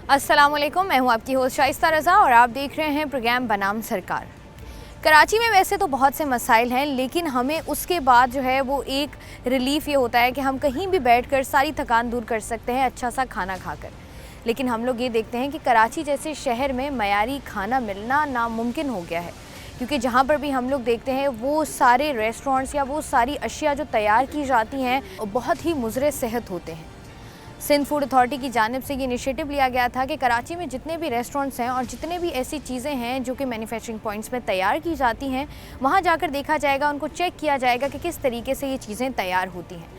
अस्सलामुअलैकुम, मैं हूं आपकी होस्ट शाइस्ता रज़ा और आप देख रहे हैं प्रोग्राम बनाम सरकार। कराची में वैसे तो बहुत से मसाइल हैं, लेकिन हमें उसके बाद जो है वो एक रिलीफ़ ये होता है कि हम कहीं भी बैठकर सारी थकान दूर कर सकते हैं अच्छा सा खाना खाकर। लेकिन हम लोग ये देखते हैं कि कराची जैसे शहर में मयारी खाना मिलना नामुमकिन हो गया है, क्योंकि जहाँ पर भी हम लोग देखते हैं वो सारे रेस्टोरेंट्स या वो सारी अशिया जो तैयार की जाती हैं बहुत ही मुज़र सेहत होते हैं। सिंध फूड अथॉरिटी की जानिब से ये इनिशिएटिव लिया गया था कि कराची में जितने भी रेस्टोरेंट्स हैं और जितने भी ऐसी चीज़ें हैं जो कि मैन्युफैक्चरिंग पॉइंट्स में तैयार की जाती हैं, वहाँ जाकर देखा जाएगा, उनको चेक किया जाएगा कि किस तरीके से ये चीज़ें तैयार होती हैं।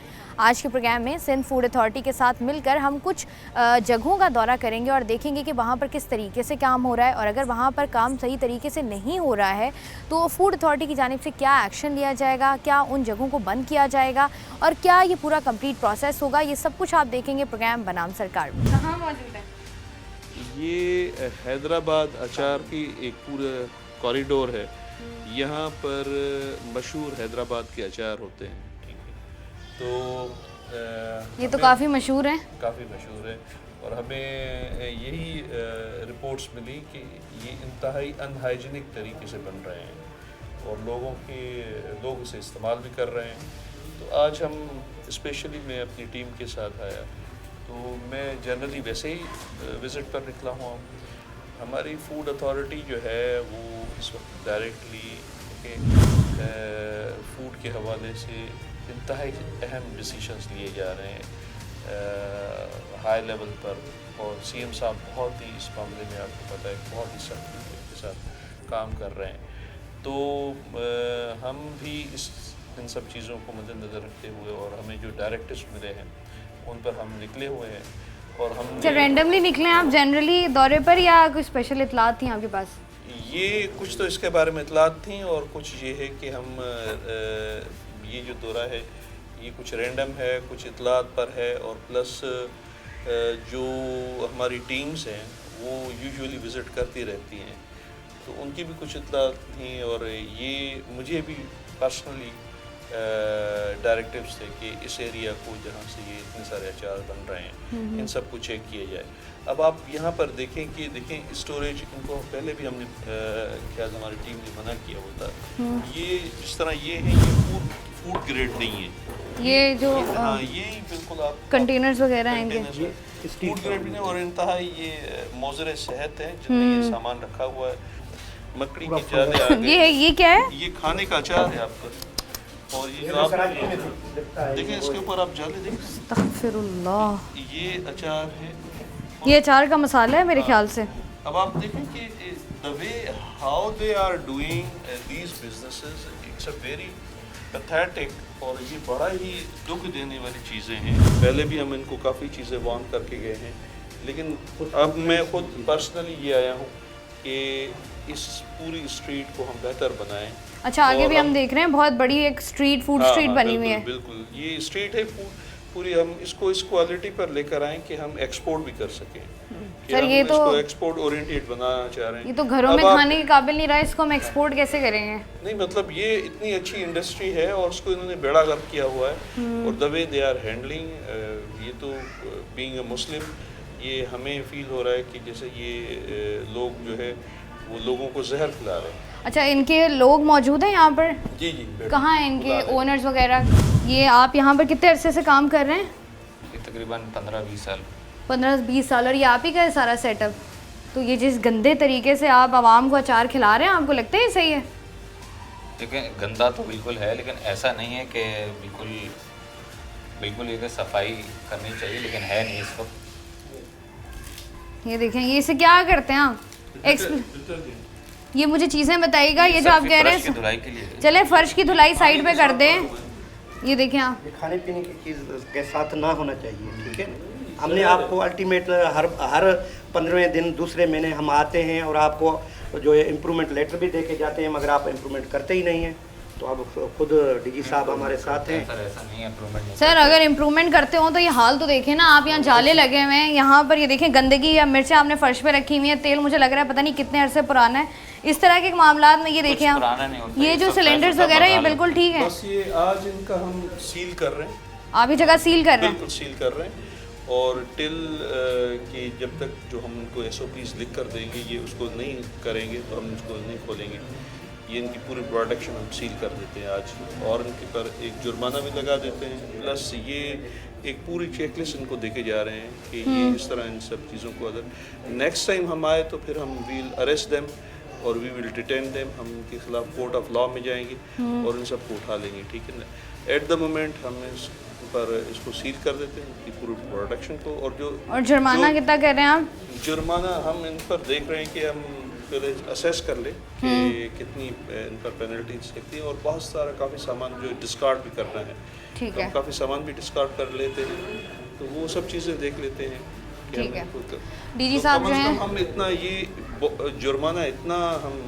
आज के प्रोग्राम में सिंध फूड अथॉरिटी के साथ मिलकर हम कुछ जगहों का दौरा करेंगे और देखेंगे कि वहाँ पर किस तरीके से काम हो रहा है, और अगर वहाँ पर काम सही तरीके से नहीं हो रहा है तो फूड अथॉरिटी की जानिब से क्या एक्शन लिया जाएगा, क्या उन जगहों को बंद किया जाएगा और क्या ये पूरा कंप्लीट प्रोसेस होगा, ये सब कुछ आप देखेंगे प्रोग्राम बनाम सरकार में। कहाँ मौजूद है? ये हैदराबाद अचार की एक पूरा कॉरिडोर है। यहाँ पर मशहूर हैदराबाद के अचार होते हैं। तो ये तो काफ़ी मशहूर है। काफ़ी मशहूर है और हमें यही रिपोर्ट्स मिली कि ये इंतहाई अनहाइजीनिक तरीके से बन रहे हैं और लोग इसे इस्तेमाल भी कर रहे हैं। तो आज हम स्पेशली मैं अपनी टीम के साथ आया, तो मैं जनरली वैसे ही विज़िट पर निकला हुआ हूँ। हमारी फूड अथॉरिटी जो है वो इस वक्त डायरेक्टली फूड के हवाले से इंतहाई अहम डिसीशंस लिए जा रहे हैं हाई लेवल पर, और सीएम साहब बहुत ही इस मामले में आपको पता है बहुत ही सख्ती के साथ काम कर रहे हैं। तो हम भी इन सब चीज़ों को मद्देनज़र रखते हुए और हमें जो डायरेक्टिव्स मिले हैं उन पर हम निकले हुए हैं। और हम रैंडमली निकले आप जनरली दौरे पर या कोई स्पेशल इतलात थी आपके पास? ये कुछ तो इसके बारे में इतलात थी और कुछ ये है कि हम ये जो दौरा है ये कुछ रैंडम है, कुछ इतलात पर है, और प्लस जो हमारी टीम्स हैं वो यूजुअली विज़िट करती रहती हैं, तो उनकी भी कुछ इतलात थी। और ये मुझे भी पर्सनली डायरेक्टिव्स थे कि इस एरिया को जहाँ से ये इतने सारे अचार बन रहे हैं इन सब को चेक किया जाए। अब आप यहाँ पर देखें स्टोरेज, इनको पहले भी हमने क्या हमारी टीम ने मना किया होता, ये जिस तरह ये है ये फूड ग्रेड नहीं है। ये जो हाँ ये बिल्कुल आप कंटेनर्स वगैरह हैं फूड ग्रेड भी नहीं, और इंतहा ये मौजर सेहत है जिनमें ये सामान रखा हुआ है। मकड़ी की जाले आ गए। ये क्या है? ये खाने का अचार है आपका, और ये जो आप देखें इसके ऊपर आप जाले देखें, अस्तगफिरुल्लाह, ये अचार है, ये अचार का मसाला है मेरे ख्याल से। अब आप देखें कि the way how they are doing these businesses, it's a very pathetic, और ये बड़ा ही दुख देने वाली चीज़ें हैं। पहले भी हम इनको काफ़ी चीज़ें वार्न करके गए हैं, लेकिन अब मैं खुद पर्सनली ये आया हूँ कि इस पूरी स्ट्रीट को हम बेहतर बनाएं। अच्छा, आगे भी हम देख रहे हैं बहुत बड़ी एक स्ट्रीट फूड स्ट्रीट बनी हुई है। बिल्कुल ये स्ट्रीट है पूरी, हम इसको इस क्वालिटी पर लेकर आएँ कि हम एक्सपोर्ट भी कर सकें। सर ये तो एक्सपोर्ट ओरिएंटेड बनाना चाह रहे हैं। ये तो घरों में खाने के काबिल नहीं रहा, इसको हम एक्सपोर्ट कैसे करेंगे? नहीं मतलब ये इतनी अच्छी इंडस्ट्री है और उसको इन्होंने बेड़ा गर्क किया हुआ है, और the way they are handling, ये तो बीइंग अ मुस्लिम ये हमें फील हो रहा है कि जैसे ये लोग जो है वो लोगों को जहर खिला रहे हैं। अच्छा, इनके लोग मौजूद हैं यहाँ पर? जी कहाँ हैं इनके ओनर्स वगैरह? ये आप यहाँ पर कितने अरसे से काम कर रहे हैं? तकरीबन 15-20 साल। 15-20 साल। और ये आप ही का है सारा सेटअप? तो ये जिस गंदे तरीके से आप आवाम को अचार खिला रहे हैं, आपको लगता है सही है? लेकिन गंदा तो बिल्कुल है, लेकिन ऐसा नहीं है कि बिल्कुल ये सफाई करनी चाहिए, लेकिन है नहीं इस वक्त। ये देखें, ये इसे क्या करते हैं आप? ये मुझे चीज़ें बताइएगा, ये जो आप कह रहे हैं धुलाई के लिए। चले फर्श की धुलाई साइड पे कर दें। ये देखें आप, खाने पीने की चीज़ के साथ ना होना चाहिए, ठीक है। हमने आपको अल्टीमेट हर 15वें दिन दूसरे महीने हम आते हैं और आपको जो है इम्प्रूवमेंट लेटर भी दे के जाते हैं, मगर आप इम्प्रूवमेंट करते ही नहीं हैं। तो अब खुद डीजी साहब हमारे साथ हैं। सर ऐसा नहीं है इम्प्रूवमेंट। सर अगर इम्प्रूवमेंट करते हो तो ये हाल तो देखें ना आप, यहाँ जाले लगे हुए हैं, यहाँ पर ये देखें गंदगी या मिर्चें आपने फर्श पे रखी हुई हैं, तेल मुझे लग रहा है पता नहीं कितने अरसे पुराना है। इस तरह के मामलात में ये देखें आप, ये जो सिलेंडर्स वगैरह ये बिल्कुल ठीक है। बस ये आज इनका हम सील कर रहे हैं, आप ही जगह सील कर रहे हैं? बिल्कुल सील कर रहे हैं, और टिल कि जब तक जो हम उनको SOPs लिख कर देंगे ये उसको नहीं करेंगे तो हम उसको नहीं खोलेंगे। ये इनकी पूरी प्रोडक्शन हम सील कर देते हैं आज, और इनके पर एक जुर्माना भी लगा देते हैं। प्लस ये एक पूरी चेकलिस्ट इनको देके जा रहे हैं कि ये इस तरह इन सब चीज़ों को अगर नेक्स्ट टाइम हम आए तो फिर हम वील अरेस्ट देम और वी विल डिटेन देम, हम इनके खिलाफ कोर्ट ऑफ लॉ में जाएंगे और इन सबको उठा लेंगे, ठीक है ना। एट द मोमेंट हम इस पर इसको सील कर देते हैं कि पूरी प्रोडक्शन को। और जुर्माना कितना कर रहे हैं आप? जुर्माना हम इन पर देख रहे हैं कि हम पहले असेस कर ले कि कितनी इन पर पेनल्टीज लगती हैं, और बहुत सारा काफ़ी सामान जो डिस्कार्ड भी करना है, ठीक तो है, हम काफ़ी सामान भी डिस्कार्ड कर लेते हैं, तो वो सब चीज़ें देख लेते हैं कि ठीक है। हम डीजी तो साहब कम जो से हैं, कम हम इतना ये जुर्माना इतना हम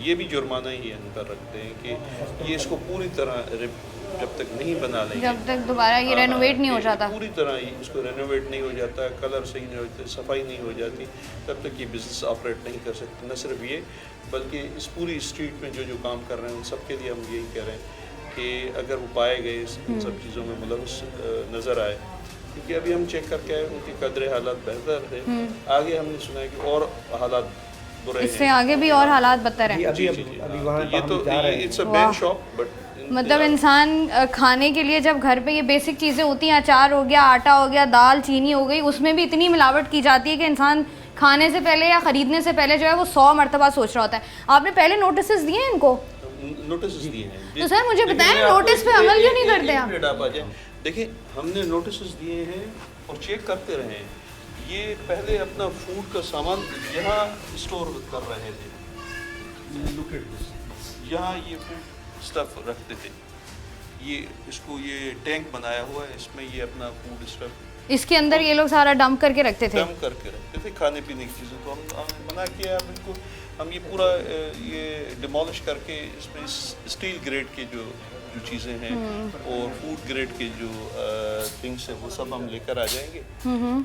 ये भी जुर्माना ही इन पर रखते हैं कि ये इसको पूरी तरह जब तक नहीं बना लेंगे, जब तक दोबारा ये रेनोवेट नहीं हो जाता, पूरी तरह इसको रेनोवेट नहीं हो जाता, कलर सही नहीं होते, सफाई नहीं हो जाती, तब तक ये बिज़नेस ऑपरेट नहीं कर सकते। न सिर्फ ये बल्कि इस पूरी स्ट्रीट में जो जो काम कर रहे हैं उन सब के लिए हम यही कह रहे हैं कि अगर वो पाए गए इन सब चीज़ों में मुलव्वस नज़र आए, क्योंकि अभी हम चेक करके आए उनकी कदर हालात बेहतर है, आगे हमने सुना है कि और हालात बुरे हैं, इससे आगे भी और हालात बदतर हैं। अभी वहाँ ये तो it's a ban shop, but मतलब इंसान खाने के लिए जब घर पे ये बेसिक चीज़ें होती हैं, अचार हो गया, आटा हो गया, दाल चीनी हो गई, उसमें भी इतनी मिलावट की जाती है कि इंसान खाने से पहले या ख़रीदने से पहले जो है वो 100 मरतबा सोच रहा होता है। आपने पहले नोटिस दिए हैं इनको? नोटिस दिए हैं। तो सर मुझे बताएं, नोटिस पे अमल क्यों नहीं करते आप? देखिए हमने नोटिस दिए हैं और चेक करते रहे हैं। ये पहले अपना फूड का सामान यहाँ स्टोर कर रहे थे, लुक एट दिस, यहाँ ये फूड स्टफ रखते थे, ये इसको ये टैंक बनाया हुआ है, इसमें ये अपना फूड स्टफ इसके अंदर ये लोग सारा डंप करके रखते थे, डंप करके रखते थे खाने पीने की चीज़ों को। हमने मना किया, अब इनको हम ये पूरा ये डिमोलिश करके इसमें स्टील ग्रेड के जो चीज़ें हैं और फूड ग्रेड के जो थिंग्स हैं वो सब हम लेकर आ जाएंगे।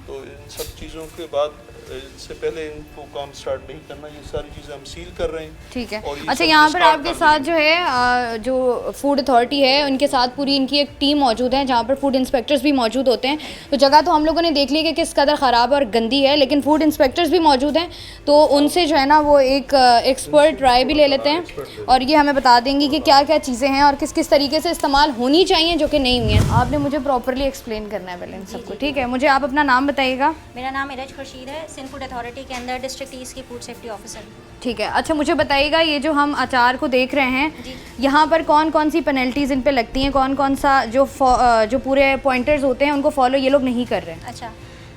तो इन सब चीज़ों के बाद इससे पहले इनको काम स्टार्ट नहीं करना, ये सारी चीज़ें हम सील कर रहे हैं, ठीक है। और ये अच्छा, सब यहाँ पर discard आपके कर साथ देंगे। जो है जो फूड अथॉरिटी है उनके साथ पूरी इनकी एक टीम मौजूद है, जहाँ पर फूड इंस्पेक्टर्स भी मौजूद होते हैं। तो जगह तो हम लोगों ने देख ली कि किस कदर ख़राब और गंदी है, लेकिन फूड इंस्पेक्टर्स भी मौजूद हैं, तो उनसे जो है ना वो एक एक्सपर्ट राय भी ले लेते हैं और ये हमें बता देंगी कि क्या क्या चीज़ें हैं और किस किस तरीके से इस्तेमाल होनी चाहिए जो कि नहीं हुई हैं। आपने मुझे प्रॉपरली एक्सप्लेन करना है पहले इन सबको, ठीक है? मुझे आप अपना नाम बताइएगा। मेरा नाम इरज खुर्शीद है, सिंध फूड अथॉरिटी के अंदर डिस्ट्रिक्ट ईस्ट की फूड सेफ्टी ऑफिसर। ठीक है। अच्छा, मुझे बताइएगा ये जो हम अचार को देख रहे हैं, यहाँ पर कौन कौन सी पेनल्टीज़ इन पे लगती हैं, कौन कौन सा जो पूरे पॉइंटर्स होते हैं उनको फॉलो ये लोग नहीं कर रहे हैं? अच्छा,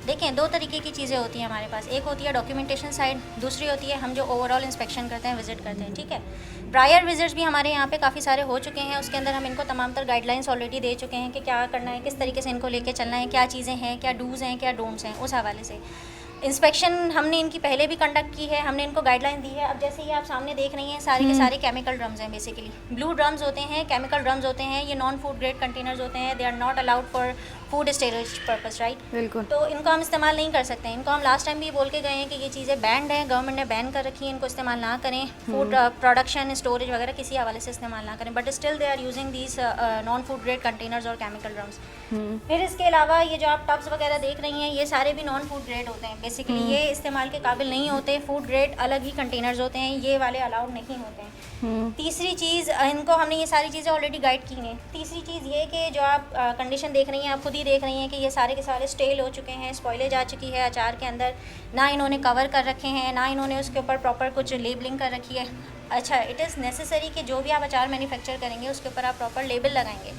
देखें, दो तरीके की चीज़ें होती हैं हमारे पास। एक होती है डॉक्यूमेंटेशन साइड, दूसरी होती है हम जो ओवरऑल इंस्पेक्शन करते हैं, विजिट करते हैं, ठीक है। प्रायर विजिट्स भी हमारे यहाँ पे काफ़ी सारे हो चुके हैं, उसके अंदर हम इनको तमाम तर गाइडलाइंस ऑलरेडी दे चुके हैं कि क्या करना है, किस तरीके से इनको लेके चलना है, क्या चीज़ें हैं, क्या डूज़ हैं, क्या डोंट्स हैं। उस हवाले से इंस्पेक्शन हमने इनकी पहले भी कंडक्ट की है, हमने इनको गाइडलाइन दी है। अब जैसे ये आप सामने देख रही हैं, सारे के सारे केमिकल ड्रम्स हैं, बेसिकली ब्लू ड्रम्स होते हैं, केमिकल ड्रम्स होते हैं, ये नॉन फूड ग्रेड कंटेनर्स होते हैं, they are not allowed for food storage purpose, right? बिल्कुल। तो इनको हम इस्तेमाल नहीं कर सकते। इनको हम लास्ट टाइम भी बोल के गए हैं कि ये चीज़ें बैंड हैं, गवर्नमेंट ने बैन कर रखी है, इनको इस्तेमाल ना करें, फूड प्रोडक्शन स्टोरेज वगैरह किसी हवाले से इस्तेमाल ना करें, but still they are using these non food grade containers और केमिकल ड्रम्स। फिर इसके अलावा ये जो आप टब्स वगैरह देख रही हैं, ये सारे भी नॉन फूड ग्रेड होते हैं, बेसिकली ये इस्तेमाल के काबिल नहीं होते। फूड ग्रेड अलग ही कंटेनर्स होते हैं, ये वाले अलाउड नहीं होते हैं। तीसरी चीज़, इनको हमने ये सारी चीज़ें ऑलरेडी गाइड की हैं। तीसरी चीज़ ये कि जो आप कंडीशन देख रही हैं, आप खुद ही देख रही हैं कि ये सारे के सारे स्टेल हो चुके हैं, स्पॉइलेज आ चुकी है अचार के अंदर, ना इन्होंने कवर कर रखे हैं, ना इन्होंने उसके ऊपर प्रॉपर कुछ लेबलिंग कर रखी है। अच्छा, इट इज़ नेसेसरी कि जो भी आप अचार मैन्युफैक्चर करेंगे उसके ऊपर आप प्रॉपर लेबल लगाएंगे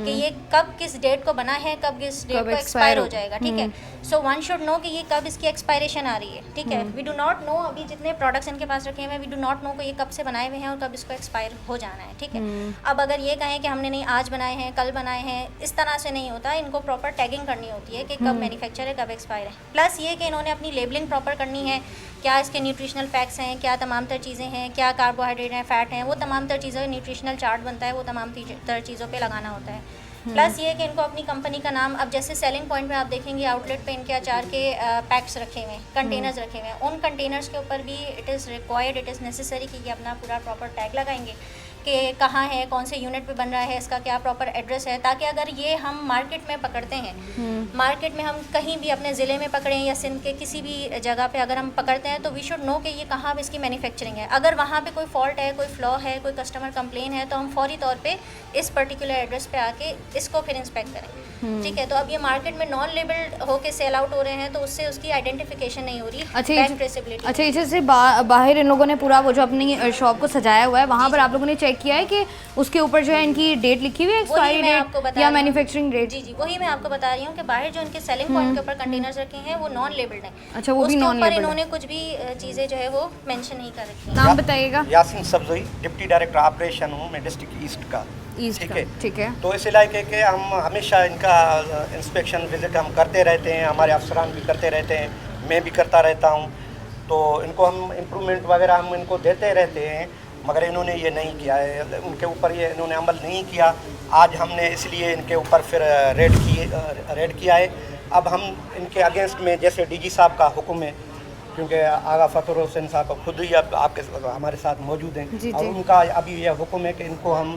कि ये कब किस डेट को बना है, कब किस डेट को एक्सपायर हो जाएगा, ठीक है। सो वन शुड नो कि ये कब इसकी एक्सपायरेशन आ रही है, ठीक है। वी डू नॉट नो, अभी जितने प्रोडक्ट्स इनके पास रखे हुए हैं, वी डू नॉट नो कि ये कब से बनाए हुए हैं और कब इसको एक्सपायर हो जाना है, ठीक है। अब अगर ये कहें कि हमने नहीं आज बनाए हैं, कल बनाए हैं, इस तरह से नहीं होता। इनको प्रॉपर टैगिंग करनी होती है कि कब मैन्युफैक्चर है, कब एक्सपायर है। प्लस ये कि इन्होंने अपनी लेबलिंग प्रॉपर करनी है, क्या इसके न्यूट्रिशनल फैक्ट्स हैं, क्या तमाम तर चीज़ें हैं, क्या कार्बोहाइड्रेट हैं, फ़ैट हैं, वो तमाम तर चीज़ों का न्यूट्रिशनल चार्ट बनता है, वो तमाम तर चीज़ों पे लगाना होता है। प्लस ये कि इनको अपनी कंपनी का नाम, अब जैसे सेलिंग पॉइंट में आप देखेंगे आउटलेट पे इनके अचार के पैक्स रखे हुए हैं, कंटेनर्स रखे हुए हैं, उन कंटेनर्स के ऊपर भी it is required, it is necessary कि ये अपना पूरा प्रॉपर टैग लगाएंगे कि कहाँ है, कौन से यूनिट पे बन रहा है, इसका क्या प्रॉपर एड्रेस है, ताकि अगर ये हम मार्केट में पकड़ते हैं, मार्केट में हम कहीं भी अपने ज़िले में पकड़ें या सिंध के किसी भी जगह पे अगर हम पकड़ते हैं, तो वी शुड नो कि ये कहाँ पे इसकी मैन्युफैक्चरिंग है। अगर वहाँ पे कोई फॉल्ट है, कोई फ्लॉ है, कोई कस्टमर कंप्लेन है, तो हम फौरी तौर पे इस पर्टिकुलर एड्रेस पे आके इसको फिर इंस्पेक्ट करें। ठीक है, तो अब ये मार्केट में नॉन लेबल्ड होके सेल आउट हो रहे हैं, तो उससे उसकी आइडेंटिफिकेशन नहीं हो रही। अच्छा, ट्रेसेबिलिटी। अच्छा, जैसे बाहर इन लोगों ने पूरा वो जो अपनी शॉप को सजाया हुआ है, वहाँ पर आप लोगों ने चेक किया है कि उसके ऊपर जो है इनकी डेट लिखी हुई है, एक्सपायरी डेट या मैन्युफैक्चरिंग डेट? जी जी, वही मैं आपको बता रही हूँ कि बाहर जो इनके सेलिंग पॉइंट के ऊपर कंटेनर्स रखे हैं वो नॉन लेबल्ड हैं। अच्छा, वो भी नॉन लेबल्ड। इन्होंने कुछ भी चीज़ें जो है वो मेंशन नहीं कर रखी हैं। नाम बताइएगा। यासीन सब्ज़ोई, डिप्टी डायरेक्टर ऑपरेशन हूँ मैं डिस्ट्रिक्ट ईस्ट का। ठीक है। तो इस इलाके के हम हमेशा इनका इंस्पेक्शन विजिट हम करते रहते हैं, हमारे अफसरान भी करते रहते हैं, मैं भी करता रहता हूँ। तो इनको हम इम्प्रूवमेंट वगैरह हम इनको देते रहते हैं, मगर इन्होंने ये नहीं किया है, उनके ऊपर ये इन्होंने अमल नहीं किया। आज हमने इसलिए इनके ऊपर फिर रेड किया है। अब हम इनके अगेंस्ट में, जैसे डीजी साहब का हुक्म है, क्योंकि आगा फ़खर हुसैन साहब खुद ही अब आपके हमारे साथ मौजूद हैं, और उनका अभी यह हुक्म है कि इनको हम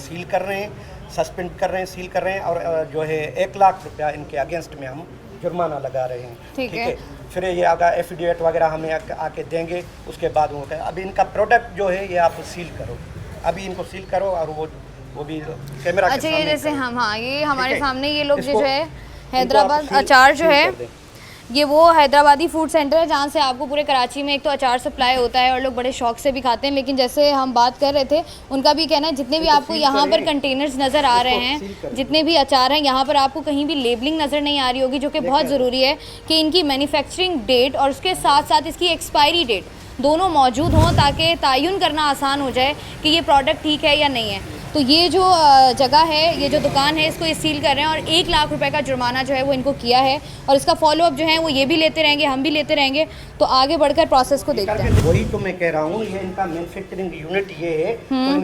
सील कर रहे हैं, सस्पेंड कर रहे हैं, सील कर रहे हैं, और जो है 1 लाख रुपया इनके अगेंस्ट में हम जुर्माना लगा रहे हैं। ठीक है, फिर ये अगर एफिडेविट वगैरह हमें आके देंगे, उसके बाद वो अभी इनका प्रोडक्ट जो है ये आप सील करो, अभी इनको सील करो, और वो भी कैमरा। अच्छा, ये जैसे हम, हाँ, ये हमारे सामने ये लोग जो है हैदराबाद अचार जो है, ये वो हैदराबादी फूड सेंटर है जहाँ से आपको पूरे कराची में एक तो अचार सप्लाई होता है और लोग बड़े शौक से भी खाते हैं। लेकिन जैसे हम बात कर रहे थे, उनका भी कहना है जितने भी आपको यहाँ पर कंटेनर्स नज़र आ रहे हैं, जितने भी अचार हैं, यहाँ पर आपको कहीं भी लेबलिंग नज़र नहीं आ रही होगी, जो कि बहुत ज़रूरी है कि इनकी मैन्युफैक्चरिंग डेट और उसके साथ साथ इसकी एक्सपायरी डेट दोनों मौजूद हों, ताकि तयन करना आसान हो जाए कि ये प्रोडक्ट ठीक है या नहीं है। तो ये जो जगह है, ये जो दुकान है, इसको ये सील कर रहे हैं और 1 लाख रुपए का जुर्माना जो है वो इनको किया है, और इसका फॉलोअप जो है वो ये भी लेते रहेंगे, हम भी लेते रहेंगे। तो आगे बढ़कर प्रोसेस को देखते हैं। वही तो मैं कह रहा हूँ, ये इनका मैन्युफैक्चरिंग यूनिट ये है, तो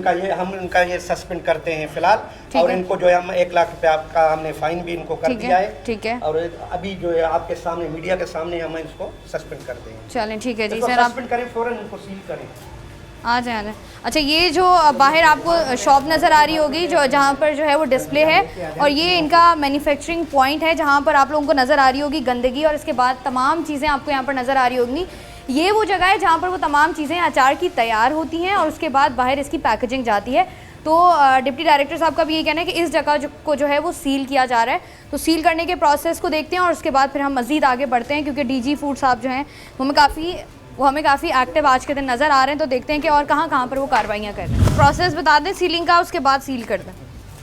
इनका ये सस्पेंड करते हैं फिलहाल, और इनको जो है हम 1 लाख रुपया का हमने फाइन भी इनको कर दिया है। ठीक है, और अभी जो है आपके सामने, मीडिया के सामने हम इसको सस्पेंड करते हैं। चलें, ठीक है जी सर, आप सस्पेंड करें, फौरन इनको सील करें। आ जाए। अच्छा, ये जो बाहर आपको शॉप नज़र आ रही होगी, जो जहाँ पर जो है वो डिस्प्ले है, और ये इनका मैन्युफैक्चरिंग पॉइंट है जहाँ पर आप लोगों को नज़र आ रही होगी गंदगी, और इसके बाद तमाम चीज़ें आपको यहाँ पर नज़र आ रही होंगी। ये वो जगह है जहाँ पर वो तमाम चीज़ें अचार की तैयार होती हैं और उसके बाद बाहर इसकी पैकेजिंग जाती है। तो डिप्टी डायरेक्टर साहब का भी ये कहना है कि इस जगह को जो है वो सील किया जा रहा है। तो सील करने के प्रोसेस को देखते हैं और उसके बाद फिर हम मज़ीद आगे बढ़ते हैं, क्योंकि डीजी फूड साहब जो हैं वो हमें काफ़ी एक्टिव आज के दिन नज़र आ रहे हैं। तो देखते हैं कि और कहाँ पर वो कार्रवाइयाँ कर रहे हैं। प्रोसेस बता दें सीलिंग का, उसके बाद सील कर दें।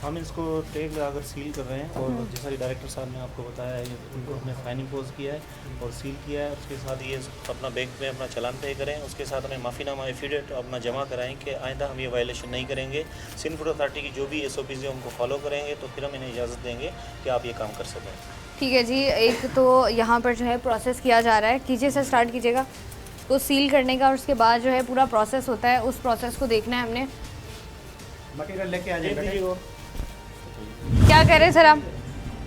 हम इसको टैग लगाकर सील कर रहे हैं, और जैसा कि डायरेक्टर साहब ने आपको बताया है, उनको हमने फाइन इम्पोज किया है और सील किया है। उसके साथ ये अपना बैंक में अपना चालान पे करें, उसके साथ हमें माफ़ीनामा एफिडेविट अपना जमा कराएं कि आइंदा हम ये वायलेशन नहीं करेंगे। सिंध फूड अथॉरिटी की जो भी SOPs है उनको फॉलो करेंगे, तो फिर हम इन्हें इजाज़त देंगे कि आप ये काम कर सकें। ठीक है जी, एक तो यहाँ पर जो है प्रोसेस किया जा रहा है, कीजिए सर, स्टार्ट कीजिएगा को सील करने का, और उसके बाद जो है पूरा प्रोसेस होता है, उस प्रोसेस को देखना है हमने। मटेरियल लेके आ जाइए। क्या कह रहे हैं सर आप?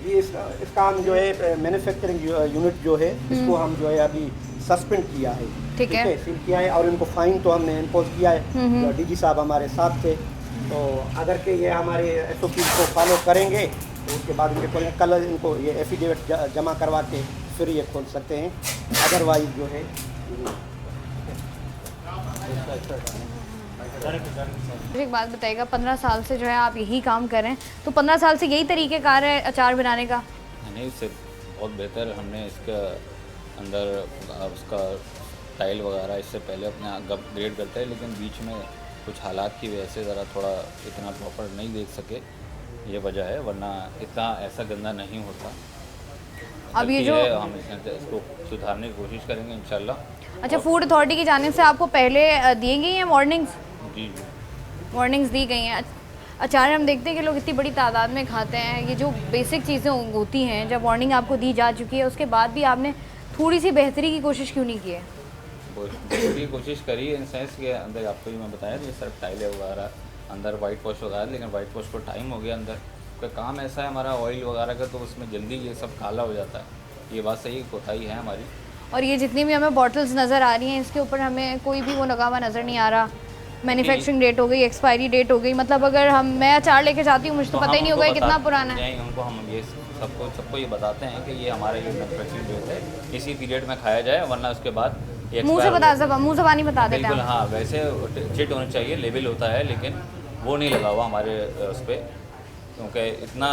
ये इसका हम जो है मैन्युफैक्चरिंग यूनिट जो है, इसको हम जो है अभी सस्पेंड किया है। ठीक है, सील किया है, और इनको फाइन तो हमने इम्पोज किया है। डीजी साहब हमारे साथ थे, तो अगर के ये हमारे SOP को फॉलो करेंगे तो उसके बाद इनके खोलें। कल इनको ये एफिडेविट जमा करवा के फिर ये खोल सकते हैं, अदरवाइज जो है। एक बात बताइएगा, 15 साल से जो है आप यही काम कर रहे हैं, तो 15 साल से यही तरीक़ेकार है अचार बनाने का? नहीं, इससे बहुत बेहतर हमने इसके अंदर उसका स्टाइल वगैरह इससे पहले अपने अपग्रेड करते हैं, लेकिन बीच में कुछ हालात की वजह से ज़रा थोड़ा इतना प्रॉपर नहीं देख सके, ये वजह है, वरना इतना ऐसा गंदा नहीं होता। अब ये जो हम इसको सुधारने की कोशिश करेंगे इंशाल्लाह। अच्छा, फूड अथॉरिटी की जानिब से आपको पहले दी गई हैं वार्निंग्स? जी, वार्निंग्स दी गई हैं। अचार हम देखते हैं कि लोग इतनी बड़ी तादाद में खाते हैं, ये जो बेसिक चीज़ें होती हैं, जब वार्निंग आपको दी जा चुकी है उसके बाद भी आपने थोड़ी सी बेहतरी की कोशिश क्यों नहीं की है? बेहतरी की कोशिश करी है, इन सेंस के अंदर आपको भी मैं बताया कि सर्फ टाइल वगैरह अंदर वाइट वॉश वगैरह, लेकिन वाइट वॉश को टाइम हो गया, अंदर का काम ऐसा है हमारा ऑयल वगैरह का, तो उसमें जल्दी ये सब काला हो जाता है। ये बात सही कोताही है हमारी। और ये जितनी भी हमें बॉटल्स नज़र आ रही हैं, इसके ऊपर हमें कोई भी वो लगा हुआ नज़र नहीं आ रहा मैन्युफैक्चरिंग डेट हो गई, एक्सपायरी डेट हो गई, मतलब अगर मैं अचार लेके जाती हूँ मुझे तो पता ही नहीं होगा ये कितना पुराना है। नहीं, उनको हम ये सबको ये बताते हैं कि ये हमारा ये मैन्युफैक्चरिंग डेट है, इसी पीरियड में खाया जाए, वरना उसके बाद मुंह से पानी बता देते बिल्कुल। हैं। हाँ, वैसे चिट होनी चाहिए, लेबल होता है, लेकिन वो नहीं लगा हुआ हमारे उस पर, क्योंकि इतना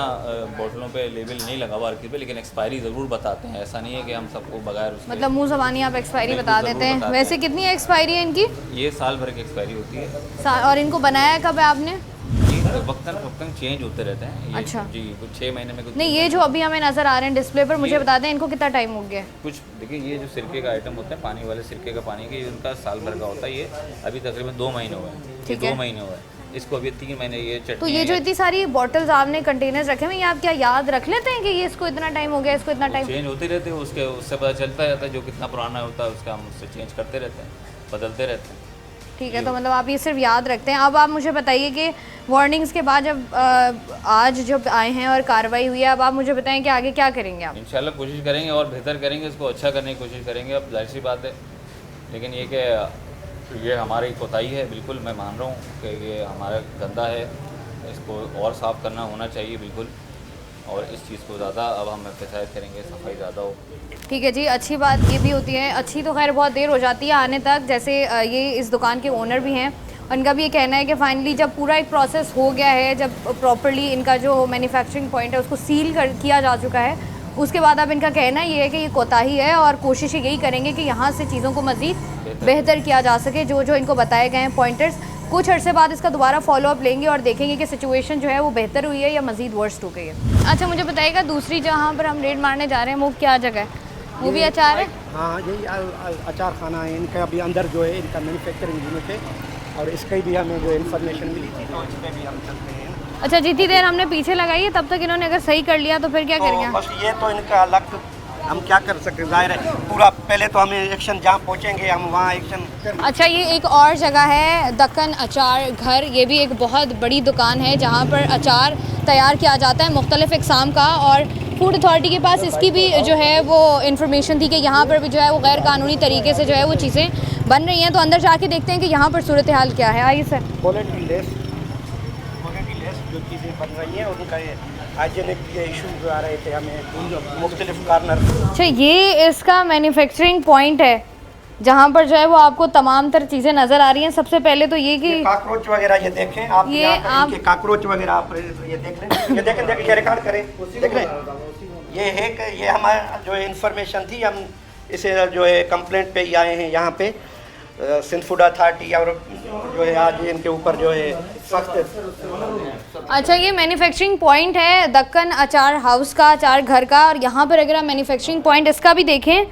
बोतलों पे लेबल नहीं लगा हुआ हर पे, लेकिन एक्सपायरी ज़रूर बताते हैं। ऐसा नहीं है कि हम सबको बगैर उसके मतलब मुंह ज़बानी आप एक्सपायरी बिल्कुल बता ज़रूर देते हैं। बताते वैसे हैं। कितनी एक्सपायरी है इनकी? ये साल भर की एक्सपायरी होती है। और इनको बनाया कब है आपने? ये वक्तन चेंज होते रहते हैं ये। अच्छा। जी, कुछ 6 महीने में कुछ नहीं, ये जो अभी हमें नज़र आ रहे हैं डिस्प्ले पर, मुझे बता दें इनको कितना टाइम हो गया है? कुछ देखिए, ये जो सिरके का आइटम होता है, पानी वाले सिरके का पानी के, उनका साल भर का होता है। ये अभी तकरीबन 2 महीने हुए हैं। ठीक 2 है। महीने हुए हैं इसको, अभी 3 महीने ये चटनी। तो ये जो इतनी सारी बॉटल्स आपने कंटेनर्स रखे हुए हैं, ये आप क्या याद रख लेते हैं कि ये इसको इतना टाइम हो गया, इसको इतना टाइम? चेंज होते रहते हैं, उससे पता चलता रहता है जो कितना पुराना होता है उसका, हम उससे चेंज करते रहते हैं, बदलते रहते हैं। ठीक है, तो मतलब आप ये सिर्फ याद रखते हैं। अब आप मुझे बताइए कि वार्निंग्स के बाद जब आज जब आए हैं और कार्रवाई हुई है, अब आप मुझे बताएं कि आगे क्या करेंगे आप? इंशाल्लाह कोशिश करेंगे और बेहतर करेंगे, इसको अच्छा करने की कोशिश करेंगे। अब जाहिर सी बात है, लेकिन ये कि ये हमारी कोताही है, बिल्कुल मैं मान रहा हूँ कि ये हमारा गंदा है, इसको और साफ़ करना होना चाहिए बिल्कुल। और इस चीज़ को ज़्यादा अब हम एम्फेसाइज करेंगे, सफाई ज़्यादा हो। ठीक है जी, अच्छी बात ये भी होती है। अच्छी तो खैर बहुत देर हो जाती है आने तक। जैसे ये इस दुकान के ओनर भी हैं, उनका भी ये कहना है कि फाइनली जब पूरा एक प्रोसेस हो गया है, जब प्रॉपर्ली इनका जो मैन्युफैक्चरिंग पॉइंट है उसको सील किया जा चुका है, उसके बाद अब इनका कहना ये है कि ये कोताही है और कोशिश यही करेंगे कि यहाँ से चीज़ों को मज़ीद बेहतर किया जा सके। जो जो इनको बताए गए हैं पॉइंटर्स, कुछ अर्से बाद इसका दोबारा फॉलोअप लेंगे और देखेंगे कि सिचुएशन जो है वो बेहतर हुई है या मज़ीद वर्स्ट हो गई है। अच्छा, मुझे बताइएगा दूसरी जहाँ पर हम रेड मारने जा रहे हैं वो क्या जगह है? वो भी अचार है? हाँ, यही अचार खाना है इनका। अभी अंदर जो है इनका मैन्युफैक्चरिंग यूनिट है और इसकी भी हमें जो इन्फॉर्मेशन मिली थी, तो इस पर भी हम चलते हैं। अच्छा, जितनी देर हमने पीछे लगाई है तब तक इन्होंने अगर सही कर लिया तो फिर क्या करेंगे? बस ये तो इनका अलग, हम क्या कर सकते हैं, जाहिर है पूरा पहले तो हमें एक्शन जहाँ पहुँचेंगे हम वहाँ एक्शन। अच्छा, ये एक और जगह है दक्कन अचार घर। ये भी एक बहुत बड़ी दुकान है जहाँ पर अचार तैयार किया जाता है मुख्तलिफ़ इक़साम का, और फूड अथॉरिटी के पास इसकी भी जो है वो इन्फॉर्मेशन थी कि यहाँ पर भी जो है वो गैर कानूनी तरीके से जो है वो चीज़ें बन रही हैं। तो अंदर जाके देखते हैं कि यहाँ पर सूरत हाल क्या है। आइए सर। क्वालिटी लेस जो चीज़ें बन रही हैं उनका ये हाइजीनिक के इशूज़ आ रहे थे हमें मुख्तलिफ कार्नर। अच्छा, ये इसका मैन्युफैक्चरिंग पॉइंट है जहाँ पर जो है वो आपको तमाम तर चीज़ें नज़र आ रही हैं। सबसे पहले तो ये कि काकरोच वगैरह ये देखें आप, ये आप काकरोच वगैरह आप ये देख लें, ये देखें, ये रिकॉर्ड करें, देख लें। ये है कि ये हमारा जो इंफॉर्मेशन थी, हम इसे जो है कंप्लेंट पे ही आए हैं यहाँ पे सिंध फूड अथॉरिटी, और जो है आज इनके ऊपर जो है सख्त। अच्छा, ये मैन्युफैक्चरिंग पॉइंट है दक्कन अचार हाउस का, अचार घर का, और यहाँ पर अगर आप मैन्युफैक्चरिंग पॉइंट इसका भी देखें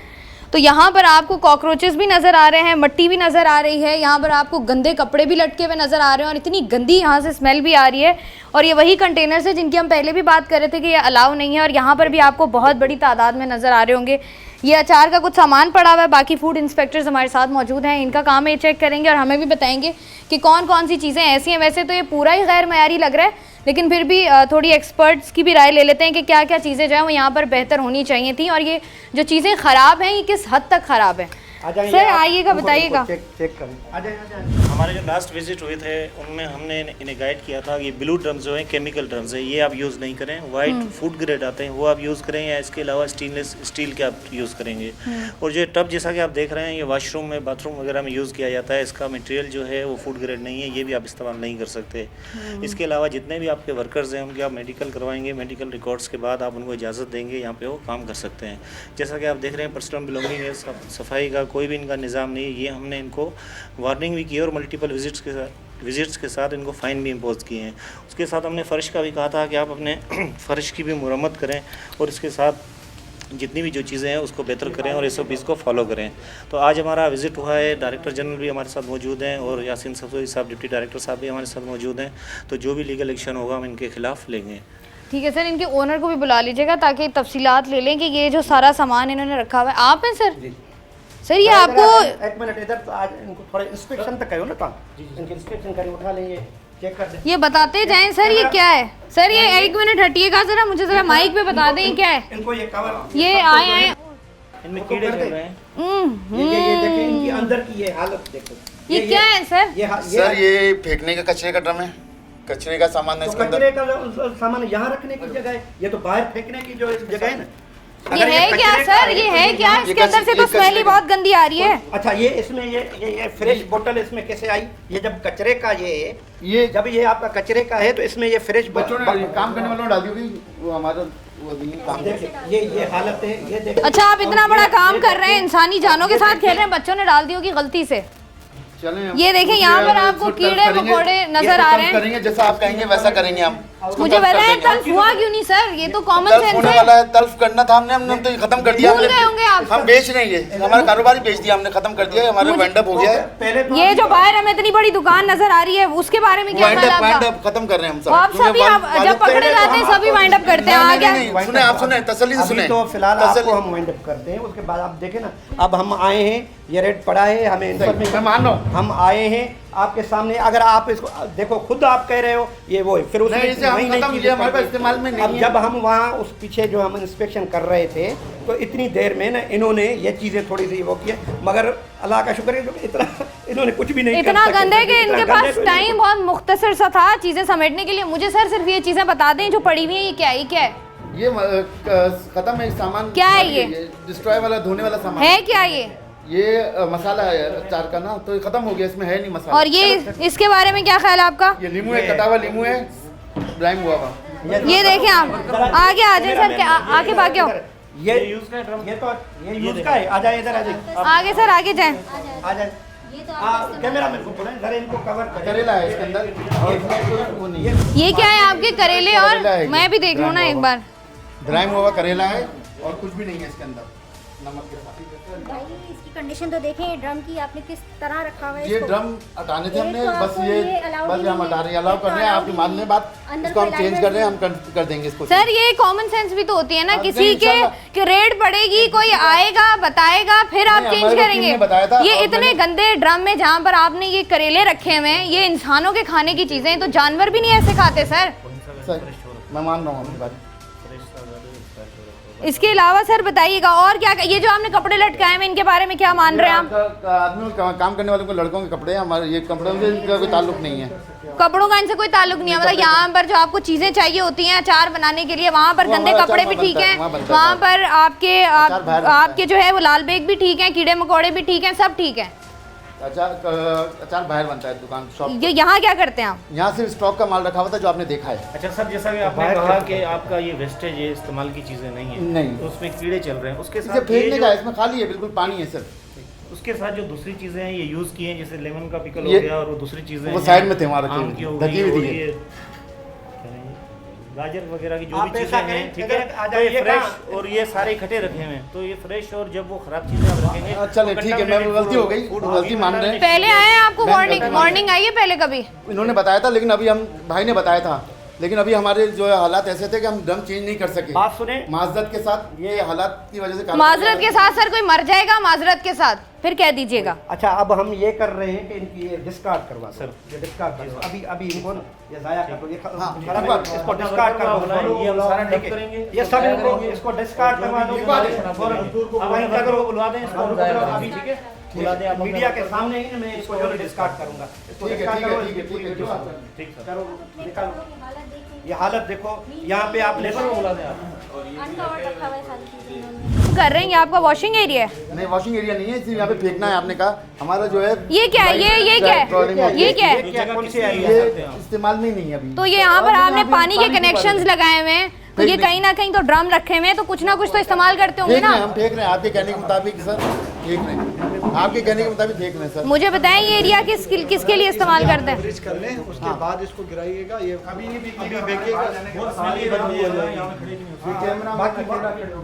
तो यहाँ पर आपको कॉकरोचेस भी नज़र आ रहे हैं, मिट्टी भी नज़र आ रही है, यहाँ पर आपको गंदे कपड़े भी लटके हुए नज़र आ रहे हैं और इतनी गंदी यहाँ से स्मेल भी आ रही है। और ये वही कंटेनर्स है जिनकी हम पहले भी बात कर रहे थे कि ये अलाउ नहीं है, और यहाँ पर भी आपको बहुत बड़ी तादाद में नज़र आ रहे होंगे। ये अचार का कुछ सामान पड़ा हुआ है। बाकी फूड इंस्पेक्टर्स हमारे साथ मौजूद हैं, इनका काम है चेक करेंगे और हमें भी बताएंगे कि कौन कौन सी चीज़ें ऐसी हैं। वैसे तो ये पूरा ही गैर मयारी लग रहा है, लेकिन फिर भी थोड़ी एक्सपर्ट्स की भी राय ले लेते हैं कि क्या क्या चीज़ें जो है वो यहाँ पर बेहतर होनी चाहिए थी, और ये जो चीज़ें ख़राब हैं ये किस हद तक ख़राब है। सर आइएगा, बताइएगा। चेक करें। हमारे जो लास्ट विजिट हुए थे उनमें हमने इन्हें गाइड किया था कि ब्लू ड्रम्स जो हैं केमिकल ड्रम्स हैं, ये आप यूज़ नहीं करें। वाइट फूड ग्रेड आते हैं वो आप यूज़ करें, या इसके अलावा स्टेनलेस स्टील के आप यूज़ करेंगे। और जो टब जैसा कि आप देख रहे हैं ये वॉशरूम में, बाथरूम वगैरह में यूज़ किया जाता है, इसका मटेरियल जो है वो फूड ग्रेड नहीं है, ये भी आप इस्तेमाल नहीं कर सकते। इसके अलावा जितने भी आपके वर्कर्स हैं उनके आप मेडिकल करवाएंगे, मेडिकल रिकॉर्ड्स के बाद आप उनको इजाज़त देंगे, यहाँ पे वो काम कर सकते हैं। जैसा कि आप देख रहे हैं पर्सनल बिलोंगिंग है, सफाई का कोई भी इनका निज़ाम नहीं, ये हमने इनको वार्निंग भी की और मल्टीपल विजिट्स के साथ इनको फ़ाइन भी इम्पोज किए हैं। उसके साथ हमने फ़र्श का भी कहा था कि आप अपने फ़र्श की भी मुरम्मत करें और इसके साथ जितनी भी जो चीज़ें हैं उसको बेहतर करें और इस इसको फॉलो करें। तो आज हमारा विज़िट हुआ है, डायरेक्टर जनरल भी हमारे साथ मौजूद हैं और यासीन सफदरी साहब डिप्टी डायरेक्टर साहब भी हमारे साथ मौजूद हैं। तो जो भी लीगल एक्शन होगा हम इनके खिलाफ़ लेंगे। ठीक है सर, इनके ओनर को भी बुला लीजिएगा ताकि तफसीलात ले लें कि ये जो सारा सामान इन्होंने रखा हुआ है। आप हैं सर? सर ये आपको एक मिनट इधर, तो आज इनको थोड़ा इंस्पेक्शन तक करो ना काम, इनकी इंस्पेक्शन करें, उठा लेंगे, चेक कर दें। ये बताते जाएं सर ये क्या है। सर ये एक मिनट हटिएगा जरा, मुझे जरा माइक पे बता दें ये क्या है। इनको ये कवर, ये आए इनमें कीड़े चल रहे हैं। ये देखें इनकी अंदर की ये हालत देखो। ये क्या है सर? सर ये फेंकने का कचरे का ड्रम है, कचरे का सामान है तो इसके कचरे अंदर। का सामान यहाँ रखने की जगह है, ये तो बाहर फेंकने की जो जगह है ना। ये अगर है क्या कचरे का सर? ये है क्या? इसके अंदर से तो स्मेल ही बहुत गंदी आ रही है। अच्छा ये इसमें ये फ्रेश बोतल इसमें कैसे आई? ये जब कचरे का ये जब ये आपका कचरे का है तो इसमें ये फ्रेश बच्चों ने काम करने वालों ने डाल दी होगी, वो हमारा वो अभी काम। देखिए ये हालत है, ये देखिए। अच्छा आप इतना बड़ा काम कर रहे हैं, इंसानी जानों के साथ खेल रहे हैं, बच्चों ने डाल दी होगी गलती से। ये देखें यहाँ पर आपको कीड़े मकोड़े नजर आ रहे हैं। करेंगे जैसा आप कहेंगे वैसा करेंगे हम। मुझे बताएं तल्फ हुआ क्यों नहीं सर? ये तो कॉमन तल्फ सेंस होने है। वाला है, तल्फ करना था हमने तो ये खत्म कर दिया। भूल गए होंगे आप हम सब। बेच रहे हैं, ये हमारा कारोबार ही बेच दिया हमने, खत्म कर दिया, हमारा वाइंड अप हो गया है। पहले तो ये जो बाहर हमें इतनी बड़ी दुकान नजर आ रही है उसके बारे में क्या ख्याल है वाइंड आपका? अप खत्म कर रहे हैं हम सब। आप सभी जब पकड़े जाते हैं सभी वाइंड अप करते हैं। आ गया सुने आप, सुने तसल्ली से सुने। अभी तो फिलहाल आपको हम वाइंड अप करते हैं, उसके बाद आप देखें ना। अब हम आए हैं, ये रेट पड़ा है, हमें मैं मान रहा हूँ। हम आए हैं आपके सामने। अगर आप इसको देखो, खुद आप कह रहे हो ये वो है, फिर उसमें नहीं, इसे हम नई नई खत्म चीजें किया, हमारे पास पड़ी। इस्तेमाल में नहीं अब है। जब हम वहाँ उस पीछे जो हम इंस्पेक्शन कर रहे थे तो इतनी देर में ना इन्होंने ये चीज़ें थोड़ी सी वो की है, मगर अल्लाह का शुक्र है इतना इन्होंने कुछ भी नहीं इतना कर सके। गंदे कि इतना इनके गंदे पास तो टाइम बहुत मुख्तसर सा था चीजें समेटने के लिए। मुझे सर सिर्फ ये चीजें बता दें जो पड़ी हुई है, ये क्या है? ये क्या है? ये खत्म है सामान। क्या है ये? डिस्ट्रॉय वाला, धोने वाला सामान है क्या ये मसाला है अचार का ना, तो ये खत्म हो गया, इसमें है नहीं मसाला। और ये इसके बारे में क्या ख्याल है आपका? ये लीमू है, कटा हुआ लीमू है, ड्राइंग हुआ हुआ। ये देखें आप आगे आ जाए सर, आगे भागे हो। ये यूज का ड्रम, ये तो ये यूज का है। आ जाए इधर, आ जाए आगे सर, आगे जाएं। आ जाए। कैमरा मेरे को थोड़ा जरा इनको कवर कर। करेला है इसके अंदर और वो नहीं है। ये क्या है आपके करेले? और करेला है, मैं भी देख लूँ ना एक बार। ड्राइंग हुआ करेला है और कुछ भी नहीं है इसके अंदर, नमक के साथ। भाई इसकी कंडीशन तो देखें, ड्रम की आपने किस तरह रखा हुआ है ये इसको। ड्रम हटाने थे हमने, एक तो बस आपको ये allow बस ही हम नहीं हटा है। रहे हैं, अलाउ एक कर तो रहे हैं, allow आपकी ही मान नहीं लें है। बात, अंदर इसको हम कोई चेंज license कर रहे हैं, हम कर देंगे इसको। सर ये कॉमन सेंस भी तो होती है ना, हाँ, किसी नहीं, के इंशाल्लाह। कि रेड पड़ेगी, कोई आएगा बताएगा, फिर आप नहीं, चेंज हमारे करेंगे। वकील ने बताया था ये और इतने मैंने- गंदे ड्रम में जहाँ पर आपने ये करेले रखे हुए हैं, ये इंसानों के खाने की चीजें हैं, तो जानवर भी नहीं ऐसे खाते सर। सर मैं मान रहा हूँ आपकी बात। इसके अलावा सर बताइएगा और क्या, ये जो आपने कपड़े लटकाए हैं इनके बारे में क्या मान रहे हैं आप? आदमी काम करने वालों को, लड़कों के कपड़े हैं हमारे, ये कपड़ों से इनका कोई ताल्लुक नहीं है। कपड़ों का इनसे कोई ताल्लुक नहीं है, मतलब यहाँ पर जो आपको चीजें चाहिए होती हैं अचार बनाने के लिए, वहाँ पर वो गंदे हमारा कपड़े अचार भी ठीक बनता है, हैं, वहाँ बनता है वहाँ पर आपके अचार बाहर बनता है। आपके जो है वो लाल बेग भी ठीक है, कीड़े मकोड़े भी ठीक हैं, सब ठीक है। अचार बाहर बनता है दुकान शॉप। ये यहाँ क्या करते हैं आप? यहाँ सिर्फ स्टॉक का माल रखा हुआ था जो आपने देखा है। अच्छा सर, जैसा कि आपने कहा कि आपका ये वेस्टेज है, इस्तेमाल की चीज़ें नहीं है, नहीं। तो उसमें कीड़े चल रहे हैं, उसके इसे साथ ये फेंकने का है, जो इसमें खाली है, बिल्कुल पानी है सर। उसके साथ जो दूसरी चीज़ें हैं ये यूज़ की हैं, जैसे लेमन का पिकल ये- हो गया और वो दूसरी चीज़ें वो हैं, साइड में थे वहाँ रखे आम हुए, की हो ढकी गई हुई और थी। ये गाजर वगैरह की जो आप भी ऐसा चीज़ें हैं, करें, ठीक अगर है, आ तो ये जाइए फ्रेश कहाँ? और ये सारे इकट्ठे रखे हुए हैं, तो ये फ्रेश और जब वो ख़राब चीज़ें आप रखेंगे चले तो ठीक है, मैं contaminated गलती हो गई, food गलती होगी, मान रहे हैं। पहले आए हैं आपको मैं वार्निंग गलती वार्निंग आई है पहले कभी? इन्होंने बताया था, लेकिन अभी हम भाई ने बताया था, लेकिन अभी हमारे जो है हालात ऐसे थे कि हम ड्रम चेंज नहीं कर सके। बात सुने, माजरत के साथ, ये हालात की वजह से माजरत के साथ सर, कोई मर जाएगा माजरत के साथ, फिर कह दीजिएगा। अच्छा अब हम ये कर रहे हैं कि इनकी ये डिस्कार्ड करवा सर, ये डिस्कार्ड करवा। अभी इनको ना ये जाया कर दो, ये खराब है, इसको डिस्कार्ड कर दो। ये हम सारा ठीक डब है, करेंगे, ये सब इनको इसको डिस्कार्ड करवा दो। अब वहीं करो, को बुलवा दें इसको, अभी ठीक है, बुला दें आप अपना- मीडिया के सामने ही ना मैं इसको जो डिस्कार्ड करूंगा। इसको ठीक है, discard ठीक है, करो, ठीक है, इसकी पूरी ठीक है, वीडियो ठीक है। ठीक सर, करो, निकालो। ये हालत देखो, यहाँ पे आप लेबर को बुला दें आप। अनकवर्ड रखा हुआ है सारी चीज़ें इन्होंने। कर रहे हैं, ये आपका वॉशिंग एरिया है? नहीं, वॉशिंग एरिया नहीं है, सिर्फ यहाँ पे फेंकना है। आपने कहा हमारा जो है ये क्या है? ये क्या है? ट्रॉलिंग होती ये क्या है? ये क्या कौन सी आई ये है? इस्तेमाल में ही नहीं है अभी। तो ये यहाँ पर आपने अभी पानी के की कनेक्शंस बात है। लगाए हुए हैं, तो ये कहीं ना कहीं तो ड्रम रखे हुए हैं, तो कुछ ना कुछ तो इस्तेमाल करते होंगे फेंक रहे हैं, ना? हम फेंक रहे हैं आपके कहने के मुताबिक सर, फेंक रहे हैं, आपके कहने के मुताबिक फेंक रहे हैं सर। मुझे बताएं ये एरिया किसके लिए इस्तेमाल करते हैं? ब्रिज कर लें, उसके बाद इसको गिराइएगा। ये अभी नहीं फेंकिएगा, बाकी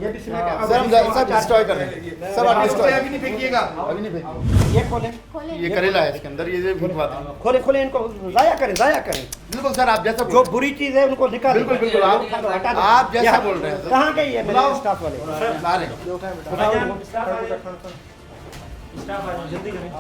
ये भी इसमें क्या? सर हम सब डिस्ट्रॉय कर रहे हैं, सब आप डिस्ट्रॉय अभी नहीं फेंकिएगा। अभी नहीं फेंक। ये खोलें, ये करेला है इसके अंदर, ये फुटवा दें। खोले खोले, इनको जाया करें, जाया करें। बिल्कुल सर, आप जैसा जो बुरी चीज है उनको निकाल। बिल्कुल, बिल्कुल, आप जैसा बोल रहे हैं सर। कहाँ गई है मेरे स्टाफ वाले? ला रहे हैं। स्टाफ आ जाओ, जल्दी करें।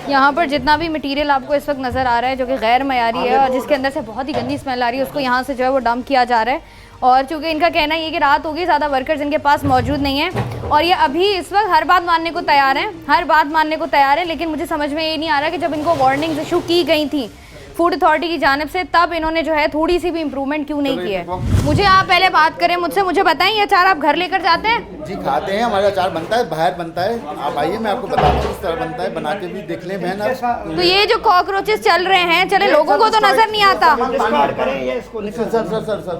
यहाँ पर जितना भी मटेरियल आपको इस वक्त नज़र आ रहा है जो कि गैर मयारी है और जिसके अंदर से बहुत ही गंदी स्मेल आ रही है, उसको यहाँ से जो है वो डंप किया जा रहा है। और चूँकि इनका कहना ये कि रात होगी, ज़्यादा वर्कर्स इनके पास मौजूद नहीं है और ये अभी इस वक्त हर बात मानने को तैयार हैं, हर बात मानने को तैयार है। लेकिन मुझे समझ में ये नहीं आ रहा कि जब इनको वार्निंग्स इशू की गई थी फूड अथॉरिटी की जानिब से, तब इन्होंने जो है थोड़ी सी भी इम्प्रूवमेंट क्यों नहीं की है। मुझे आप पहले बात करें मुझसे, मुझे बताएं ये अचार आप घर लेकर जाते हैं? जी खाते हैं, हमारा अचार बनता है, बाहर बनता है। आप आइए, मैं आपको बताता हूँ किस तरह बनता है, बना के भी देख लें बहन आप। तो ये जो कॉकरोचेस चल रहे हैं, चले लोगों को तो नजर नहीं आता। सर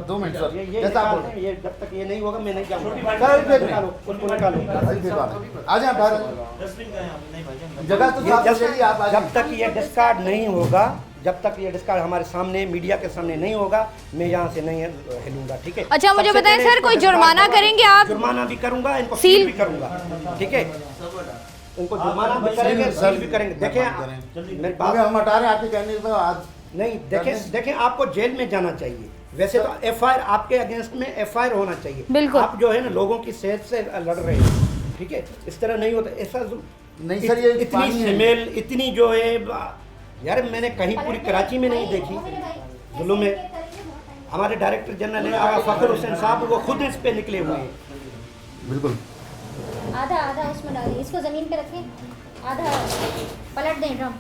2 मिनट सर, जैसा आप बोल रहे हैं, ये जब तक ये नहीं होगा मैं नहीं जाऊँगा। आ जाए बाहर, जगह तो साफ हो जाएगी, आप आ जब तक ये डिस्कार्ड नहीं होगा, जब तक ये डिस्कार्ड हमारे सामने मीडिया के सामने नहीं होगा, मैं यहाँ से नहीं हिलूंगा, ठीक है। अच्छा मुझे बताएं सर, कोई जुर्माना करेंगे आप? जुर्माना भी करूँगा, इनको सील सील भी करूँगा, ठीक है। इनको जुर्माना भी करेंगे, सील भी करेंगे। देखें मेरे पास हम हटा रहे हैं आपके कहने पर आज नहीं, देखें आपको जेल में जाना चाहिए। वैसे तो एफआईआर आपके अगेंस्ट में एफआईआर होना चाहिए। बिल्कुल। आप जो है ना लोगों की सेहत से लड़ रहे हैं, ठीक है। इस तरह नहीं होता, ऐसा नहीं सर, ये इतनी स्मेल, इतनी जो है यार, मैंने कहीं पूरी कराची में नहीं देखी जुल्म में। हमारे डायरेक्टर जनरल है आगा फखर हुसैन साहब, वो खुद इस पे निकले हुए हैं। बिल्कुल आधा आधा उसमें डालिए, इसको ज़मीन पे रखें, आधा पलट दें ड्रम।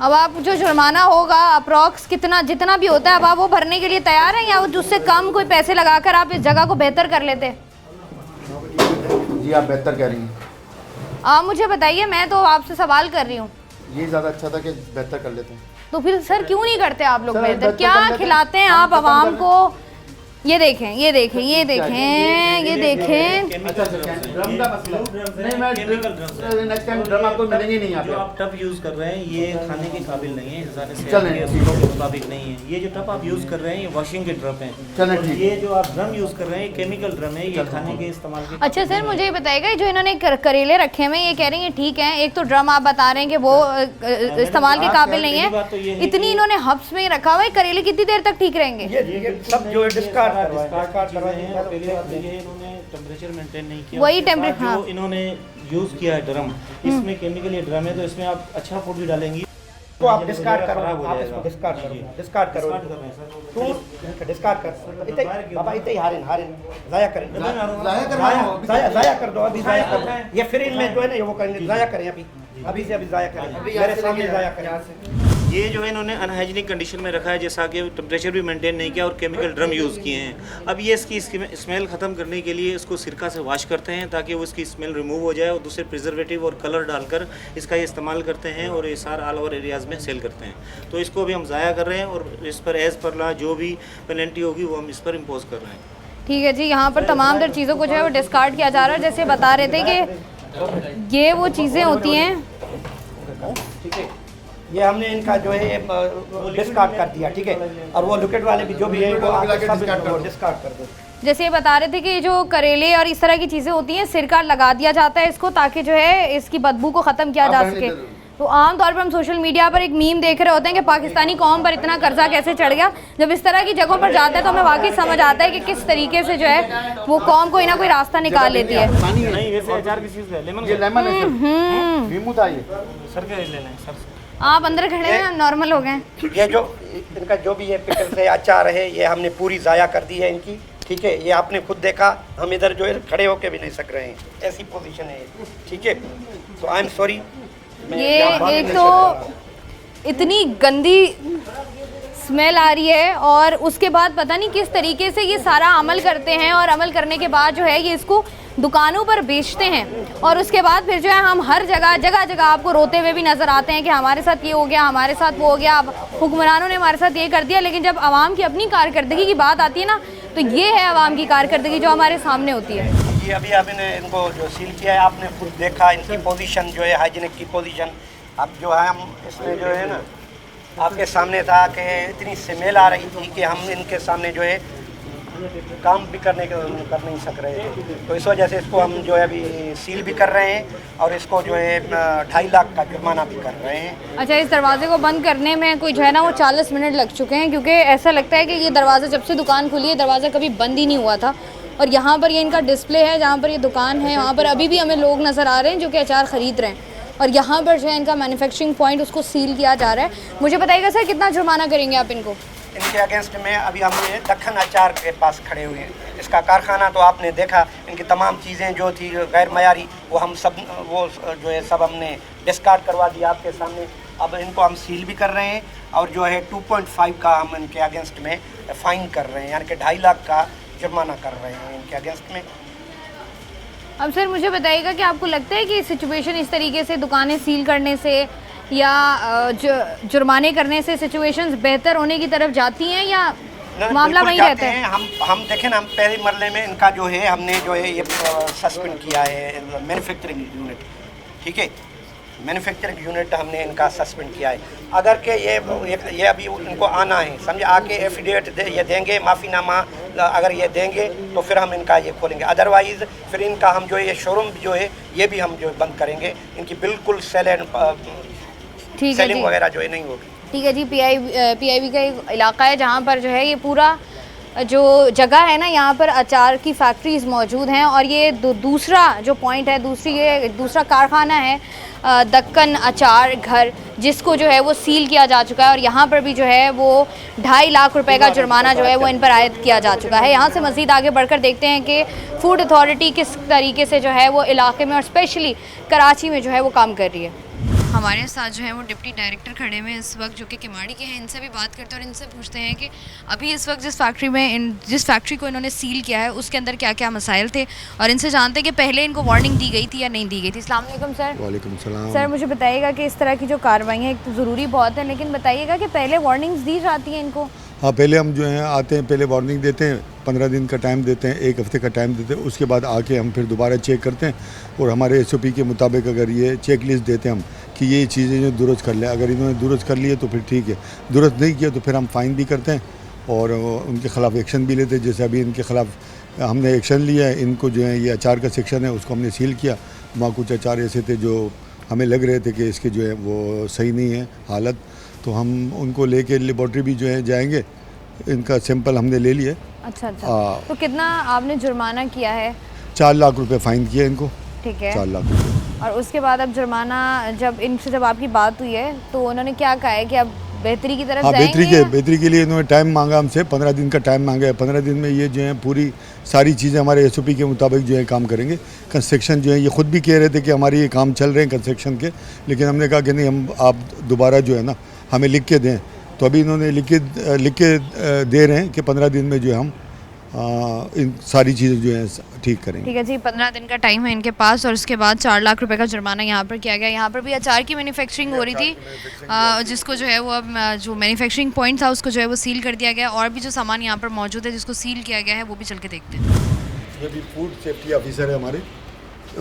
अब आप जो जुर्माना होगा अप्रॉक्स कितना, जितना भी होता है, अब आप वो भरने के लिए तैयार हैं या उससे कम कोई पैसे लगाकर आप इस जगह को बेहतर कर लेते? जी आप बेहतर कह रही हैं। आप मुझे बताइए, मैं तो आपसे सवाल कर रही हूँ। ये ज़्यादा अच्छा था कि बेहतर कर लेते हैं। तो फिर सर क्यों नहीं करते आप लोग सर, बेहतर? बेहतर क्या करने खिलाते हैं आप आवाम को? ये देखें, ये देखें, ये देखें, ये देखें। अच्छा ड्रम का मसला नहीं, मैं नेक्स्ट टाइम ड्रम आपको मिलेंगे नहीं यहाँ जो पे। आप टब यूज़ कर रहे हैं ये खाने के काबिल नहीं है, इंसानी सेहत चलें, के ठीक है। असूलों के मुताबिक नहीं है। ये जो टब आप यूज़ कर रहे हैं ये वॉशिंग के ड्रम हैं। चलें, और ठीक ये जो आप ड्रम यूज़ कर रहे हैं ये केमिकल ड्रम है, ये खाने के इस्तेमाल के। अच्छा सर मुझे ये बताइएगा, जो इन्होंने करेले रखे हुए हैं, ये कह रही हैं ठीक है, एक तो ड्रम आप बता रहे हैं कि वो इस्तेमाल के काबिल नहीं है, इतनी इन्होंने हब्स में रखा हुआ है, करेले कितनी देर तक ठीक रहेंगे? ये सब जो है डिस्कार्ड इन्होंने टेम्परेचर मेंटेन नहीं किया। वही उसके बाद टेम्परेचर, हाँ। जो इन्होंने यूज़ किया है ड्रम, इसमें केमिकल ये ड्रम है, तो इसमें आप अच्छा फूड भी डालेंगे तो आप डिस्कार्ड करो, खराब हो आप जाएगा। इसको डिस्कार्ड करो, डिस्कार्ड करो, डिस्कार्ड कर रहे हैं सर। तो डिस्कार्ड कर इतने बाबा, इतने ही हारिन जाया करें, जाया कर दो, अभी जाया कर दो। ये फिर इनमें जो है ना वो करेंगे, जाया करें, अभी से अभी जाया करें, मेरे सामने जाया करें। ये जो है इन्होंने अनहाइजीनिक कंडीशन में रखा है, जैसा कि टेम्परेचर भी मेंटेन नहीं किया और केमिकल ड्रम यूज़ किए हैं। अब ये इसकी स्मेल ख़त्म करने के लिए इसको सिरका से वॉश करते हैं ताकि वो इसकी स्मेल रिमूव हो जाए और दूसरे प्रिजर्वेटिव और कलर डालकर इसका ये इस्तेमाल करते हैं और ये सारा ऑल ओवर एरियाज़ में सेल करते हैं। तो इसको अभी हम ज़ाया कर रहे हैं और इस पर एज़ पर ला जो भी पेनल्टी होगी वो हम इस पर इम्पोज कर रहे हैं। ठीक है जी, यहाँ पर तमाम तर चीज़ों को जो है वो डिस्कार्ड किया जा रहा है। जैसे बता रहे थे कि ये वो चीज़ें होती हैं, ठीक है, ये हमने इनका जो है डिस्कार्ड कर दिया, ठीक है। और वो लिक्विड वाले भी जो भी है वो डिस्कार्ड कर दो। जैसे ये बता रहे थे कि जो करेले और इस तरह की चीज़ें होती हैं, सिरका लगा दिया जाता है इसको ताकि जो है इसकी बदबू को ख़त्म किया जा सके। तो आम तौर पर हम सोशल मीडिया पर एक मीम देख रहे होते हैं कि पाकिस्तानी कौम पर इतना कर्जा कैसे चढ़ गया। जब इस तरह की जगहों पर जाते हैं तो हमें वाकई समझ आता है कि किस तरीके से जो है वो कौम कोई ना कोई रास्ता निकाल लेती है। नहीं वैसे अचार की चीज़ है, लेमन है सर, नींबू था ये सर क्या लेना है सर? आप अंदर खड़े हैं, नॉर्मल हो गए। ये जो इनका जो भी ये पिकल्स है, अचार है, ये हमने पूरी ज़ाया कर दी है इनकी, ठीक है। ये आपने खुद देखा, हम इधर जो है खड़े होके भी नहीं सक रहे हैं, ऐसी पोजीशन है, ठीक है। तो आई एम सॉरी। ये एक तो इतनी गंदी स्मेल आ रही है और उसके बाद पता नहीं किस तरीके से ये सारा अमल करते हैं और अमल करने के बाद जो है ये इसको दुकानों पर बेचते हैं और उसके बाद फिर जो है हम हर जगह आपको रोते हुए भी नज़र आते हैं कि हमारे साथ ये हो गया, हमारे साथ वो हो गया, अब हुक्मरानों ने हमारे साथ ये कर दिया। लेकिन जब आवाम की अपनी कारकर्दगी की बात आती है ना, तो ये है आवाम की कारकर्दगी जो हमारे सामने होती है। ये अभी आपने इनको जो सील किया है, आपने खुद देखा इनकी पोजीशन जो है, हाइजीनिक की पोजीशन। अब जो है हम इसमें जो है ना आपके सामने था कि इतनी स्मेल आ रही थी कि हम इनके सामने जो है काम भी कर नहीं सक रहे थे। तो इस वजह से इसको हम जो है अभी सील भी कर रहे हैं और इसको जो है 2.5 लाख का जुर्माना भी कर रहे हैं। अच्छा, इस दरवाजे को बंद करने में कोई जो है ना वो 40 मिनट लग चुके हैं, क्योंकि ऐसा लगता है कि ये दरवाज़ा जब से दुकान खुली है दरवाज़ा कभी बंद ही नहीं हुआ था। और यहाँ पर ये इनका डिस्प्ले है, जहाँ पर ये दुकान है वहाँ पर अभी भी हमें लोग नज़र आ रहे हैं जो कि अचार ख़रीद रहे हैं। और यहाँ पर जो है इनका मैन्युफैक्चरिंग पॉइंट उसको सील किया जा रहा है। मुझे बताइएगा सर कितना जुर्माना करेंगे आप इनको? इनके अगेंस्ट में अभी हम ये दक्खन अचार के पास खड़े हुए हैं। इसका कारखाना तो आपने देखा, इनकी तमाम चीज़ें जो थी गैर मयारी वो हम सब वो जो है सब हमने डिस्कार्ड करवा दिया आपके सामने। अब इनको हम सील भी कर रहे हैं और जो है 2.5 का हम इनके अगेंस्ट में फ़ाइन कर रहे हैं, यानी कि 2.5 लाख का जुर्माना कर रहे हैं इनके अगेंस्ट में। अब सर मुझे बताइएगा कि आपको लगता है कि सिचुएशन इस तरीके से दुकानें सील करने से या जुर्माने करने से सिचुएशंस बेहतर होने की तरफ जाती हैं या मामला वही रहता है? हम देखें ना, हम पहले मरले में इनका जो है हमने जो है ये सस्पेंड किया है मैन्युफैक्चरिंग यूनिट, ठीक है, मैन्युफैक्चरिंग यूनिट हमने इनका सस्पेंड किया है। अगर के ये अभी इनको आना है, समझे, आके एफिडेविट ये देंगे, माफ़ीनामा अगर ये देंगे तो फिर हम इनका ये खोलेंगे, अदरवाइज़ फिर इनका हम जो है ये शोरूम जो है ये भी हम जो बंद करेंगे। इनकी बिल्कुल सेलिंग वगैरह जो है नहीं होगी। ठीक है जी। पीआईबी का एक इलाका है जहाँ पर जो है ये पूरा जो जगह है ना, यहाँ पर अचार की फैक्ट्रीज़ मौजूद हैं और ये दूसरा जो पॉइंट है, दूसरा कारखाना है दक्कन अचार घर, जिसको जो है वो सील किया जा चुका है और यहाँ पर भी जो है वो 2.5 लाख रुपए का जुर्माना जो है वो इन पर आयद किया जा चुका है। यहाँ से मज़ीद आगे बढ़कर देखते हैं कि फूड अथॉरिटी किस तरीके से जो है वो इलाके में और स्पेशली कराची में जो है वो काम कर रही है। हमारे साथ जो है वो डिप्टी डायरेक्टर खड़े हुए हैं इस वक्त, जो कि किमाड़ी के हैं। इनसे भी बात करते हैं और इनसे पूछते हैं कि अभी इस वक्त जिस फैक्ट्री को इन्होंने सील किया है उसके अंदर क्या क्या मसाइल थे और इनसे जानते हैं कि पहले इनको वार्निंग दी गई थी या नहीं दी गई थी। अस्सलाम वालेकुम सर। वालेकुम सलाम। सर मुझे बताइएगा कि इस तरह की जो कार्रवाइयाँ एक तो ज़रूरी बहुत है, लेकिन बताइएगा कि पहले वार्निंग्स दी जाती हैं इनको? हाँ, पहले हम जो है आते हैं, पहले वार्निंग देते हैं, 15 दिन का टाइम देते हैं, 1 हफ्ते का टाइम देते हैं, उसके बाद आके हम फिर दोबारा चेक करते हैं और हमारे SOP के मुताबिक अगर ये चेक लिस्ट देते हैं हम कि ये चीज़ें जो दुरुस्त कर लें, अगर इन्होंने दुरुस्त कर लिए तो फिर ठीक है, दुरुस्त नहीं किया तो फिर हम फ़ाइन भी करते हैं और उनके ख़िलाफ़ एक्शन भी लेते हैं। जैसे अभी इनके ख़िलाफ़ हमने एक्शन लिया है, इनको जो है ये अचार का सेक्शन है उसको हमने सील किया। वहाँ कुछ अचार ऐसे थे जो हमें लग रहे थे कि इसके जो है वो सही नहीं है हालत, तो हम उनको लेके लेबॉर्ट्री भी जो है जाएंगे, इनका सैंपल हमने ले लिया। अच्छा। तो कितना आपने जुर्माना किया है? 4 लाख रुपए फ़ाइन किया इनको। ठीक है, 4 लाख रुपये। और उसके बाद अब जुर्माना जब आपकी बात हुई है तो उन्होंने क्या कहा है कि अब बेहतरी की तरफ जाएंगे? बेहतरी के लिए इन्होंने टाइम मांगा हमसे, 15 दिन का टाइम मांगा है। 15 दिन में ये जो है पूरी सारी चीज़ें हमारे SOP के मुताबिक जो है काम करेंगे। कंस्ट्रक्शन जो है ये ख़ुद भी कह रहे थे कि हमारे ये काम चल रहे हैं कंस्ट्रक्शन के, लेकिन हमने कहा कि नहीं, हम आप दोबारा जो है ना हमें लिख के दें, तो अभी इन्होंने लिख के दे रहे हैं कि 15 दिन में जो है हम इन सारी चीज़ें जो है ठीक करेंगे। ठीक है जी, 15 दिन का टाइम है इनके पास और उसके बाद 4 लाख रुपए का जुर्माना यहाँ पर किया गया। यहाँ पर भी अचार की मैन्युफैक्चरिंग हो रही थी, जिसको जो है वो अब जो मैन्युफैक्चरिंग पॉइंट था उसको जो है वो सील कर दिया गया। और भी जो सामान यहाँ पर मौजूद है जिसको सील किया गया है वो भी चल के देखते हैं। ये भी फूड सेफ्टी ऑफिसर है, हमारे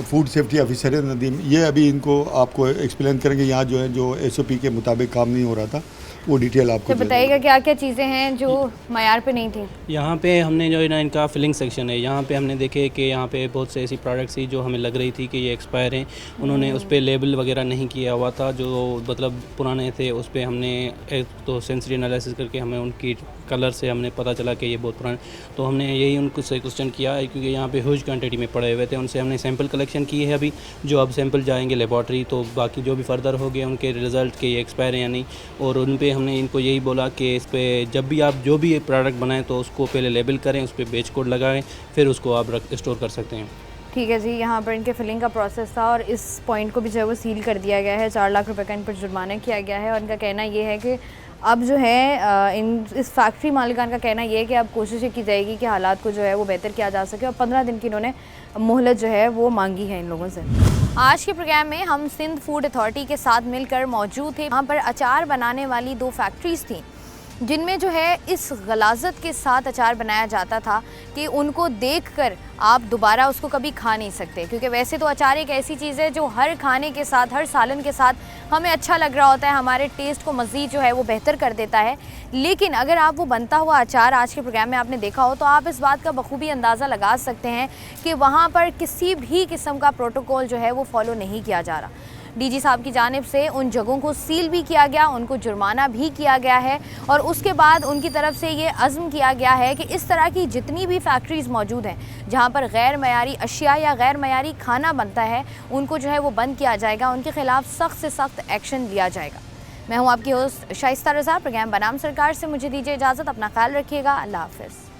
फूड सेफ्टी ऑफिसर है नदीम, ये अभी इनको आपको एक्सप्लेन करेंगे। यहाँ जो है जो SOP के मुताबिक काम नहीं हो रहा था वो डिटेल आपको तो बताइएगा क्या क्या चीज़ें हैं जो मयार पे नहीं थी? यहाँ पे हमने जो है ना इनका फिलिंग सेक्शन है, यहाँ पे हमने देखे कि यहाँ पे बहुत से ऐसी प्रोडक्ट्स थी जो हमें लग रही थी कि ये एक्सपायर हैं। उन्होंने उस पर लेबल वगैरह नहीं किया हुआ था, जो मतलब पुराने थे। उस पर हमने एक तो सेंसरी एनालिसिस करके हमें उनकी कलर से हमने पता चला कि ये बहुत पुराने, तो हमने यही उनको से क्वेश्चन किया है क्योंकि यहाँ पे ह्यूज क्वांटिटी में पड़े हुए थे। उनसे हमने सैंपल कलेक्शन की है अभी, जो अब सैंपल जाएंगे लेबॉर्ट्री, तो बाकी जो भी फर्दर हो गए उनके रिज़ल्ट के ये एक्सपायर हैं या नहीं। और उन पे हमने इनको यही बोला कि इस पर जब भी आप जो भी प्रोडक्ट बनाएं तो उसको पहले लेबल करें, उस पर बेच कोड लगाएं, फिर उसको आप स्टोर कर सकते हैं। ठीक है जी, यहाँ पर इनके फिलिंग का प्रोसेस था और इस पॉइंट को भी जो है वो सील कर दिया गया है। 4 लाख रुपए का इन पर जुर्माना किया गया है और इनका कहना ये है कि अब जो है इस फैक्ट्री मालिकान का कहना ये है कि अब कोशिश की जाएगी कि हालात को जो है वो बेहतर किया जा सके और 15 दिन की इन्होंने मोहलत जो है वो मांगी है इन लोगों से। आज के प्रोग्राम में हम सिंध फूड अथॉरिटी के साथ मिलकर मौजूद थे। यहाँ पर अचार बनाने वाली 2 फैक्ट्रीज़ थी जिनमें जो है इस गलाजत के साथ अचार बनाया जाता था कि उनको देखकर आप दोबारा उसको कभी खा नहीं सकते, क्योंकि वैसे तो अचार एक ऐसी चीज़ है जो हर खाने के साथ, हर सालन के साथ हमें अच्छा लग रहा होता है, हमारे टेस्ट को मज़ीद जो है वो बेहतर कर देता है। लेकिन अगर आप वो बनता हुआ अचार आज के प्रोग्राम में आपने देखा हो तो आप इस बात का बखूबी अंदाज़ा लगा सकते हैं कि वहाँ पर किसी भी किस्म का प्रोटोकॉल जो है वो फॉलो नहीं किया जा रहा। डीजी साहब की जानिब से उन जगहों को सील भी किया गया, उनको जुर्माना भी किया गया है और उसके बाद उनकी तरफ से ये अज़्म किया गया है कि इस तरह की जितनी भी फैक्ट्रीज़ मौजूद हैं जहाँ पर गैर मयारी अशिया या गैर मयारी खाना बनता है उनको जो है वो बंद किया जाएगा, उनके खिलाफ सख्त से सख्त एक्शन लिया जाएगा। मैं हूँ आपकी होस्ट शाइस्ता रज़ा। प्रोग्राम बनाम सरकार से मुझे दीजिए इजाज़त। अपना ख्याल रखिएगा। अल्लाह हाफ़िज़।